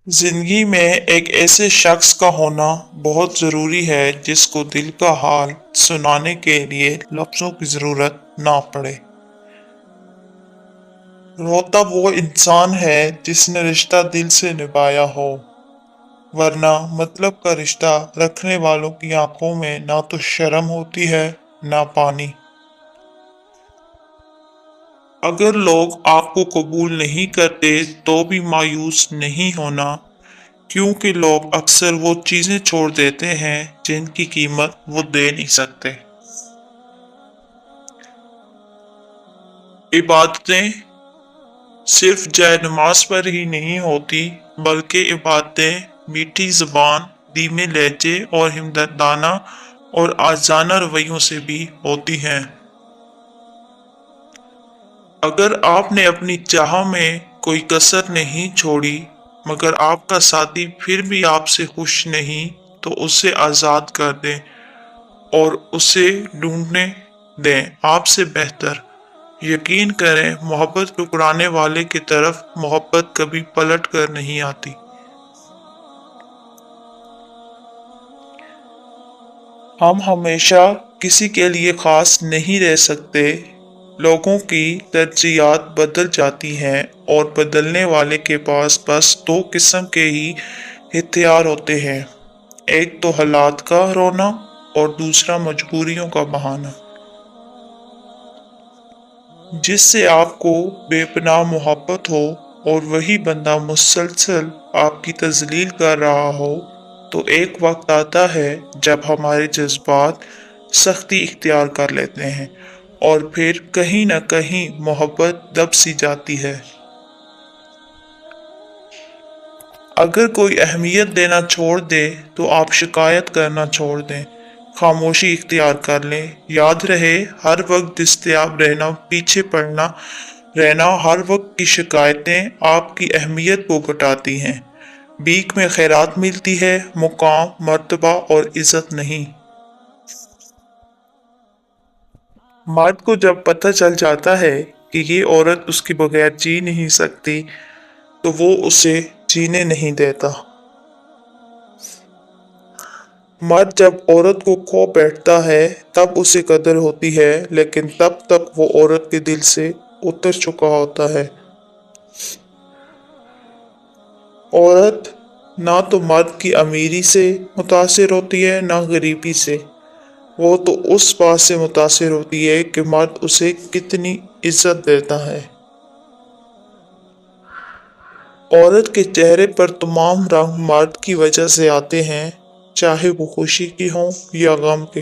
जिंदगी में एक ऐसे शख्स का होना बहुत ज़रूरी है जिसको दिल का हाल सुनाने के लिए लफ्ज़ों की ज़रूरत ना पड़े। रोता वो इंसान है जिसने रिश्ता दिल से निभाया हो, वरना मतलब का रिश्ता रखने वालों की आंखों में ना तो शर्म होती है ना पानी। अगर लोग आपको कबूल नहीं करते तो भी मायूस नहीं होना, क्योंकि लोग अक्सर वो चीजें छोड़ देते हैं जिनकी कीमत वो दे नहीं सकते। इबादतें सिर्फ जाय नमाज पर ही नहीं होती, बल्कि इबादतें मीठी जुबान, धीमे लहजे और हिम्मतदाना और आजाना रवैयों से भी होती हैं। अगर आपने अपनी चाह में कोई कसर नहीं छोड़ी, मगर आपका साथी फिर भी आपसे खुश नहीं, तो उसे आज़ाद कर दें और उसे ढूंढने दें आपसे बेहतर। यकीन करें, मोहब्बत टुकराने वाले की तरफ मोहब्बत कभी पलट कर नहीं आती। हम हमेशा किसी के लिए खास नहीं रह सकते। लोगों की तरजीहात बदल जाती हैं और बदलने वाले के पास बस दो किस्म के ही हथियार होते हैं, एक तो हालात का रोना और दूसरा मजबूरियों का बहाना। जिससे आपको बेपनाह मोहब्बत हो और वही बंदा मुसलसल आपकी तजलील कर रहा हो, तो एक वक्त आता है जब हमारे जज्बात सख्ती इख्तियार कर लेते हैं और फिर कहीं न कहीं मोहब्बत दब सी जाती है। अगर कोई अहमियत देना छोड़ दे तो आप शिकायत करना छोड़ दें, खामोशी इख्तियार कर लें। याद रहे, हर वक्त दस्तयाब रहना, पीछे पड़ना रहना, हर वक्त की शिकायतें आपकी अहमियत को घटाती हैं। भीख में खैरात मिलती है, मुकाम, मर्तबा और इज्जत नहीं। मर्द को जब पता चल जाता है कि ये औरत उसके बगैर जी नहीं सकती, तो वो उसे जीने नहीं देता। मर्द जब औरत को खो बैठता है तब उसे कदर होती है, लेकिन तब तक वो औरत के दिल से उतर चुका होता है। औरत ना तो मर्द की अमीरी से मुतासिर होती है ना गरीबी से, वो तो उस बात से मुतासिर होती है कि मर्द उसे कितनी इज्जत देता है। औरत के चेहरे पर तमाम रंग मर्द की वजह से आते हैं, चाहे वो खुशी की हों या गम के।